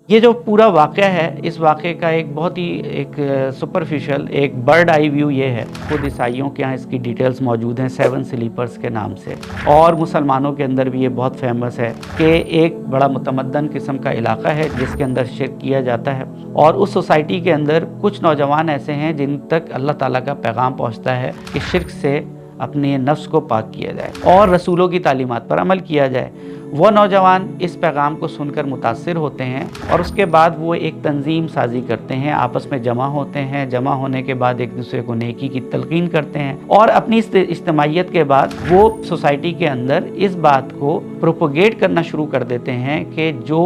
یہ جو پورا واقعہ ہے، اس واقعے کا ایک بہت ہی ایک سپرفیشل ایک برڈ آئی ویو یہ ہے، خود عیسائیوں کے یہاں اس کی ڈیٹیلز موجود ہیں 7 سلیپرز کے نام سے، اور مسلمانوں کے اندر بھی یہ بہت فیمس ہے کہ ایک بڑا متمدن قسم کا علاقہ ہے جس کے اندر شرک کیا جاتا ہے، اور اس سوسائٹی کے اندر کچھ نوجوان ایسے ہیں جن تک اللہ تعالیٰ کا پیغام پہنچتا ہے کہ شرک سے اپنے نفس کو پاک کیا جائے اور رسولوں کی تعلیمات پر عمل کیا جائے۔ وہ نوجوان اس پیغام کو سن کر متاثر ہوتے ہیں اور اس کے بعد وہ ایک تنظیم سازی کرتے ہیں، آپس میں جمع ہوتے ہیں، جمع ہونے کے بعد ایک دوسرے کو نیکی کی تلقین کرتے ہیں، اور اپنی اجتماعیت کے بعد وہ سوسائٹی کے اندر اس بات کو پروپوگیٹ کرنا شروع کر دیتے ہیں کہ جو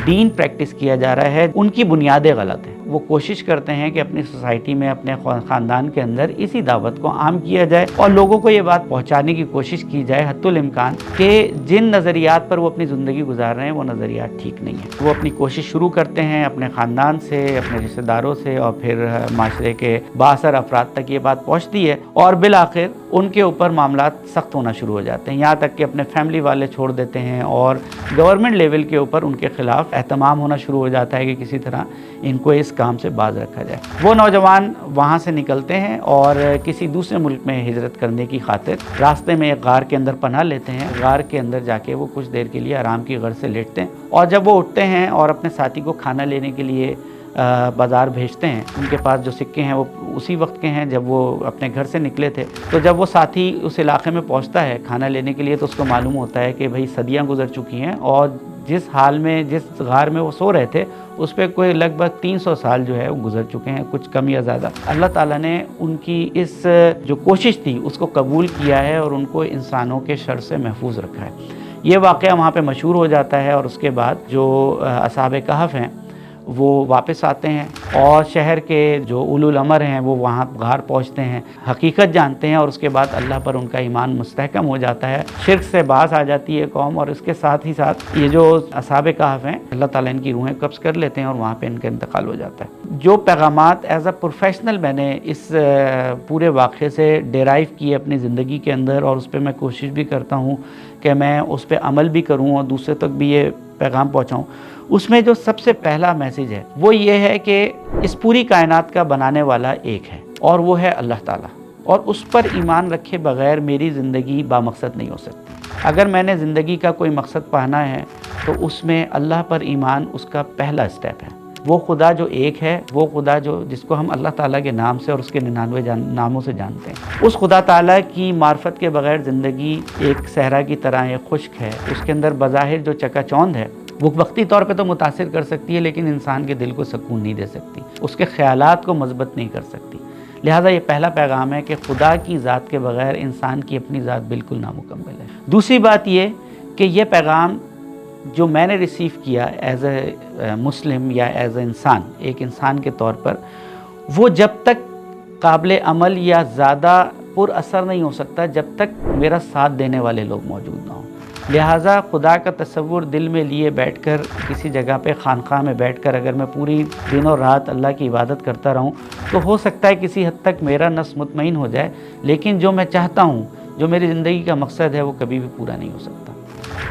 دین پریکٹس کیا جا رہا ہے ان کی بنیادیں غلط ہیں۔ وہ کوشش کرتے ہیں کہ اپنی سوسائٹی میں، اپنے خاندان کے اندر اسی دعوت کو عام کیا جائے اور لوگوں کو یہ بات پہنچانے کی کوشش کی جائے حتی الامکان کہ جن نظریات پر وہ اپنی زندگی گزار رہے ہیں وہ نظریات ٹھیک نہیں ہیں۔ وہ اپنی کوشش شروع کرتے ہیں اپنے خاندان سے، اپنے رشتہ داروں سے، اور پھر معاشرے کے بااثر افراد تک یہ بات پہنچتی ہے اور بالآخر ان کے اوپر معاملات سخت ہونا شروع ہو جاتے ہیں، یہاں تک کہ اپنے فیملی والے چھوڑ دیتے ہیں اور گورنمنٹ لیول کے اوپر ان کے خلاف اہتمام ہونا شروع ہو جاتا ہے کہ کسی طرح ان کو اس کام سے باز رکھا جائے۔ وہ نوجوان وہاں سے نکلتے ہیں اور کسی دوسرے ملک میں ہجرت کرنے کی خاطر راستے میں ایک غار کے اندر پناہ لیتے ہیں۔ غار کے اندر جا کے وہ کچھ دیر کے لیے آرام کی غرض سے لیٹتے ہیں، اور جب وہ اٹھتے ہیں اور اپنے ساتھی کو کھانا لینے کے لیے بازار بھیجتے ہیں، ان کے پاس جو سکے ہیں وہ اسی وقت کے ہیں جب وہ اپنے گھر سے نکلے تھے۔ تو جب وہ ساتھی اس علاقے میں پہنچتا ہے کھانا لینے کے لیے تو اس کو معلوم ہوتا ہے کہ بھئی صدیاں گزر چکی ہیں، اور جس حال میں، جس غار میں وہ سو رہے تھے اس پہ کوئی لگ بھگ 300 سال جو ہے وہ گزر چکے ہیں، کچھ کم یا زیادہ۔ اللہ تعالیٰ نے ان کی اس جو کوشش تھی اس کو قبول کیا ہے اور ان کو انسانوں کے شر سے محفوظ رکھا ہے۔ یہ واقعہ وہاں پہ مشہور ہو جاتا ہے، اور اس کے بعد جو اصحاب کہف ہیں وہ واپس آتے ہیں اور شہر کے جو اولو الامر ہیں وہ وہاں غار پہنچتے ہیں، حقیقت جانتے ہیں، اور اس کے بعد اللہ پر ان کا ایمان مستحکم ہو جاتا ہے، شرک سے باز آ جاتی ہے قوم، اور اس کے ساتھ ہی ساتھ یہ جو اصحاب کہف ہیں اللہ تعالیٰ ان کی روحیں قبض کر لیتے ہیں اور وہاں پہ ان کا انتقال ہو جاتا ہے۔ جو پیغامات ایز اے پروفیشنل میں نے اس پورے واقعے سے ڈیرائیو کیے اپنی زندگی کے اندر، اور اس پہ میں کوشش بھی کرتا ہوں کہ میں اس پہ عمل بھی کروں اور دوسرے تک بھی یہ پیغام پہنچاؤں، اس میں جو سب سے پہلا میسیج ہے وہ یہ ہے کہ اس پوری کائنات کا بنانے والا ایک ہے، اور وہ ہے اللہ تعالیٰ، اور اس پر ایمان رکھے بغیر میری زندگی بامقصد نہیں ہو سکتی۔ اگر میں نے زندگی کا کوئی مقصد پانا ہے تو اس میں اللہ پر ایمان اس کا پہلا سٹیپ ہے۔ وہ خدا جو ایک ہے، وہ خدا جس کو ہم اللہ تعالیٰ کے نام سے اور اس کے 99 ناموں سے جانتے ہیں، اس خدا تعالیٰ کی معرفت کے بغیر زندگی ایک صحرا کی طرح ایک خشک ہے۔ اس کے اندر بظاہر جو چکا چوند ہے وہ وقتی طور پہ تو متاثر کر سکتی ہے، لیکن انسان کے دل کو سکون نہیں دے سکتی، اس کے خیالات کو مثبت نہیں کر سکتی۔ لہٰذا یہ پہلا پیغام ہے کہ خدا کی ذات کے بغیر انسان کی اپنی ذات بالکل نامکمل ہے۔ دوسری بات یہ کہ یہ پیغام جو میں نے ریسیو کیا ایز اے مسلم یا ایز اے انسان، ایک انسان کے طور پر، وہ جب تک قابل عمل یا زیادہ پر اثر نہیں ہو سکتا جب تک میرا ساتھ دینے والے لوگ موجود نہ ہوں۔ لہٰذا خدا کا تصور دل میں لیے بیٹھ کر کسی جگہ پہ خانقاہ میں بیٹھ کر اگر میں پوری دن اور رات اللہ کی عبادت کرتا رہوں تو ہو سکتا ہے کسی حد تک میرا نفس مطمئن ہو جائے، لیکن جو میں چاہتا ہوں، جو میری زندگی کا مقصد ہے، وہ کبھی بھی پورا نہیں ہو سکتا۔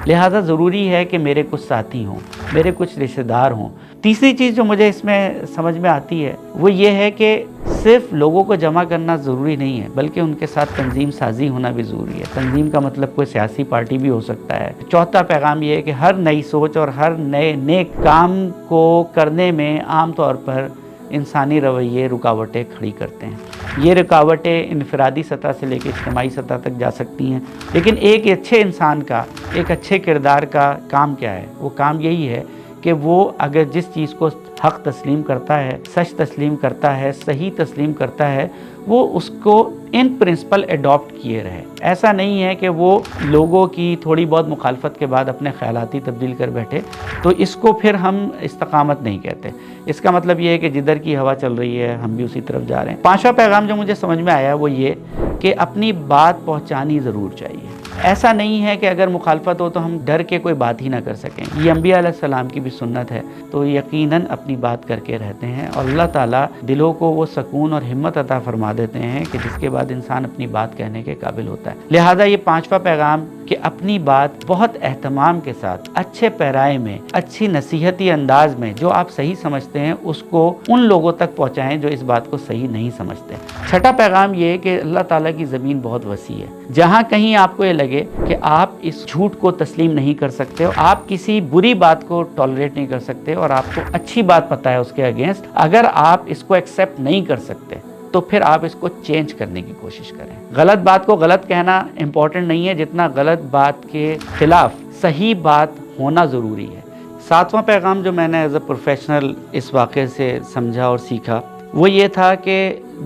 لہٰذا ضروری ہے کہ میرے کچھ ساتھی ہوں، میرے کچھ رشتہ دار ہوں۔ تیسری چیز جو مجھے اس میں سمجھ میں آتی ہے وہ یہ ہے کہ صرف لوگوں کو جمع کرنا ضروری نہیں ہے، بلکہ ان کے ساتھ تنظیم سازی ہونا بھی ضروری ہے۔ تنظیم کا مطلب کوئی سیاسی پارٹی بھی ہو سکتا ہے۔ چوتھا پیغام یہ ہے کہ ہر نئی سوچ اور ہر نئے نیک کام کو کرنے میں عام طور پر انسانی رویے رکاوٹیں کھڑی کرتے ہیں۔ یہ رکاوٹیں انفرادی سطح سے لے کے اجتماعی سطح تک جا سکتی ہیں، لیکن ایک اچھے انسان کا، ایک اچھے کردار کا کام کیا ہے؟ وہ کام یہی ہے کہ وہ اگر جس چیز کو حق تسلیم کرتا ہے، سچ تسلیم کرتا ہے، صحیح تسلیم کرتا ہے، وہ اس کو ان پرنسپل اڈاپٹ کیے رہے۔ ایسا نہیں ہے کہ وہ لوگوں کی تھوڑی بہت مخالفت کے بعد اپنے خیالاتی تبدیل کر بیٹھے، تو اس کو پھر ہم استقامت نہیں کہتے۔ اس کا مطلب یہ ہے کہ جدھر کی ہوا چل رہی ہے ہم بھی اسی طرف جا رہے ہیں۔ پانچواں پیغام جو مجھے سمجھ میں آیا وہ یہ کہ اپنی بات پہنچانی ضرور چاہیے۔ ایسا نہیں ہے کہ اگر مخالفت ہو تو ہم ڈر کے کوئی بات ہی نہ کر سکیں، یہ انبیاء علیہ السلام کی بھی سنت ہے، تو یقیناً اپنی بات کر کے رہتے ہیں، اور اللہ تعالیٰ دلوں کو وہ سکون اور ہمت عطا فرما دیتے ہیں کہ جس کے بعد انسان اپنی بات کہنے کے قابل ہوتا ہے۔ لہٰذا یہ پانچواں پیغام کہ اپنی بات بہت اہتمام کے ساتھ، اچھے پیرائے میں، اچھی نصیحتی انداز میں جو آپ صحیح سمجھتے ہیں اس کو ان لوگوں تک پہنچائیں جو اس بات کو صحیح نہیں سمجھتے۔ چھٹا پیغام یہ کہ اللہ تعالیٰ کی زمین بہت وسیع ہے، جہاں کہیں آپ کو یہ لگے کہ آپ اس جھوٹ کو تسلیم نہیں کر سکتے، آپ کسی بری بات کو ٹالریٹ نہیں کر سکتے، اور آپ کو اچھی بات پتہ ہے اس کے اگینسٹ، اگر آپ اس کو ایکسیپٹ نہیں کر سکتے تو پھر آپ اس کو چینج کرنے کی کوشش کریں۔ غلط بات کو غلط کہنا امپورٹنٹ نہیں ہے جتنا غلط بات کے خلاف صحیح بات ہونا ضروری ہے۔ ساتواں پیغام جو میں نے ایز اے پروفیشنل اس واقعے سے سمجھا اور سیکھا وہ یہ تھا کہ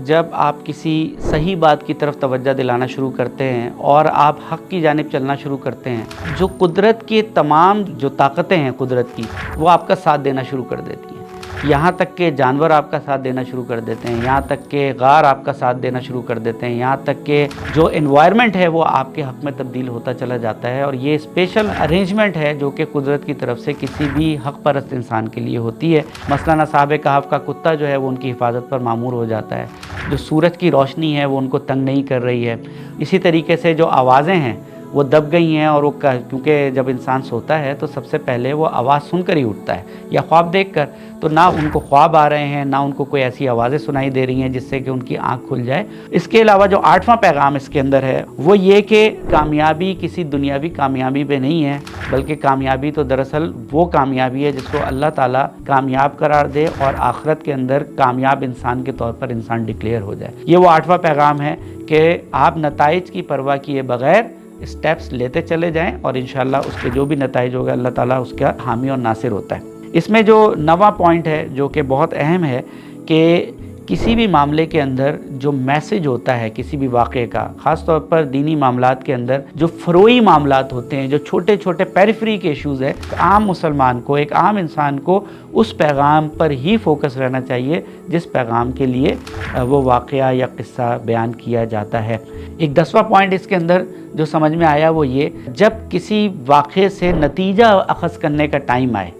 جب آپ کسی صحیح بات کی طرف توجہ دلانا شروع کرتے ہیں اور آپ حق کی جانب چلنا شروع کرتے ہیں، جو قدرت کی تمام جو طاقتیں ہیں قدرت کی، وہ آپ کا ساتھ دینا شروع کر دیتی ہیں۔ یہاں تک کہ جانور آپ کا ساتھ دینا شروع کر دیتے ہیں، یہاں تک کہ غار آپ کا ساتھ دینا شروع کر دیتے ہیں، یہاں تک کہ جو انوائرمنٹ ہے وہ آپ کے حق میں تبدیل ہوتا چلا جاتا ہے، اور یہ اسپیشل ارینجمنٹ ہے جو کہ قدرت کی طرف سے کسی بھی حق پرست انسان کے لیے ہوتی ہے۔ مثلاً اصحاب کہف کا کتا جو ہے وہ ان کی حفاظت پر مامور ہو جاتا ہے، جو سورج کی روشنی ہے وہ ان کو تنگ نہیں کر رہی ہے، اسی طریقے سے جو آوازیں ہیں وہ دب گئی ہیں، اور وہ کیونکہ جب انسان سوتا ہے تو سب سے پہلے وہ آواز سن کر ہی اٹھتا ہے یا خواب دیکھ کر، تو نہ ان کو خواب آ رہے ہیں، نہ ان کو کوئی ایسی آوازیں سنائی دے رہی ہیں جس سے کہ ان کی آنکھ کھل جائے۔ اس کے علاوہ جو آٹھواں پیغام اس کے اندر ہے وہ یہ کہ کامیابی کسی دنیاوی کامیابی پہ نہیں ہے، بلکہ کامیابی تو دراصل وہ کامیابی ہے جس کو اللہ تعالیٰ کامیاب قرار دے اور آخرت کے اندر کامیاب انسان کے طور پر انسان ڈکلیئر ہو جائے۔ یہ وہ آٹھواں پیغام ہے کہ آپ نتائج کی پرواہ کیے بغیر اسٹیپس لیتے چلے جائیں، اور انشاءاللہ اس کے جو بھی نتائج ہوگا اللہ تعالیٰ اس کا حامی اور ناصر ہوتا ہے۔ اس میں جو نواں پوائنٹ ہے جو کہ بہت اہم ہے کہ کسی بھی معاملے کے اندر جو میسج ہوتا ہے کسی بھی واقعے کا، خاص طور پر دینی معاملات کے اندر جو فروئی معاملات ہوتے ہیں، جو چھوٹے چھوٹے پیریفری کے ایشوز ہیں، عام مسلمان کو، ایک عام انسان کو اس پیغام پر ہی فوکس رہنا چاہیے جس پیغام کے لیے وہ واقعہ یا قصہ بیان کیا جاتا ہے۔ ایک 10واں پوائنٹ اس کے اندر جو سمجھ میں آیا وہ یہ، جب کسی واقعے سے نتیجہ اخذ کرنے کا ٹائم آئے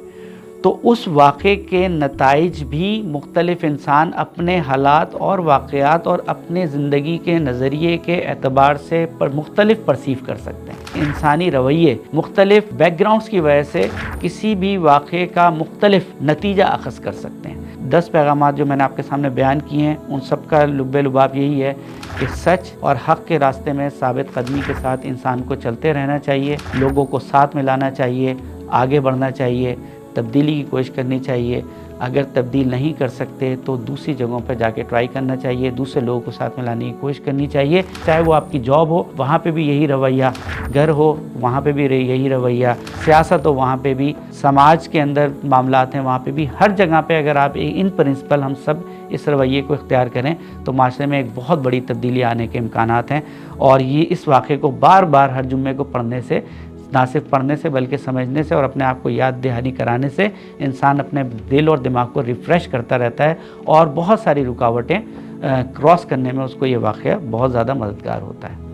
تو اس واقعے کے نتائج بھی مختلف انسان اپنے حالات اور واقعات اور اپنے زندگی کے نظریے کے اعتبار سے مختلف پرسیو کر سکتے ہیں۔ انسانی رویے مختلف بیک گراؤنڈز کی وجہ سے کسی بھی واقعے کا مختلف نتیجہ اخذ کر سکتے ہیں۔ 10 پیغامات جو میں نے آپ کے سامنے بیان کیے ہیں ان سب کا لب لباب یہی ہے کہ سچ اور حق کے راستے میں ثابت قدمی کے ساتھ انسان کو چلتے رہنا چاہیے، لوگوں کو ساتھ ملانا چاہیے، آگے بڑھنا چاہیے، تبدیلی کی کوشش کرنی چاہیے۔ اگر تبدیل نہیں کر سکتے تو دوسری جگہوں پہ جا کے ٹرائی کرنا چاہیے، دوسرے لوگوں کو ساتھ ملانے کی کوشش کرنی چاہیے، چاہے وہ آپ کی جاب ہو وہاں پہ بھی یہی رویہ، گھر ہو وہاں پہ بھی یہی رویہ، سیاست ہو وہاں پہ بھی، سماج کے اندر معاملات ہیں وہاں پہ بھی، ہر جگہ پہ اگر آپ ان پرنسپل ہم سب اس رویے کو اختیار کریں تو معاشرے میں ایک بہت بڑی تبدیلی آنے کے امکانات ہیں۔ اور یہ اس واقعے کو بار بار ہر جمعے کو پڑھنے سے، نہ صرف پڑھنے سے بلکہ سمجھنے سے اور اپنے آپ کو یاد دہانی کرانے سے انسان اپنے دل اور دماغ کو ریفریش کرتا رہتا ہے، اور بہت ساری رکاوٹیں کراس کرنے میں اس کو یہ واقعہ بہت زیادہ مددگار ہوتا ہے۔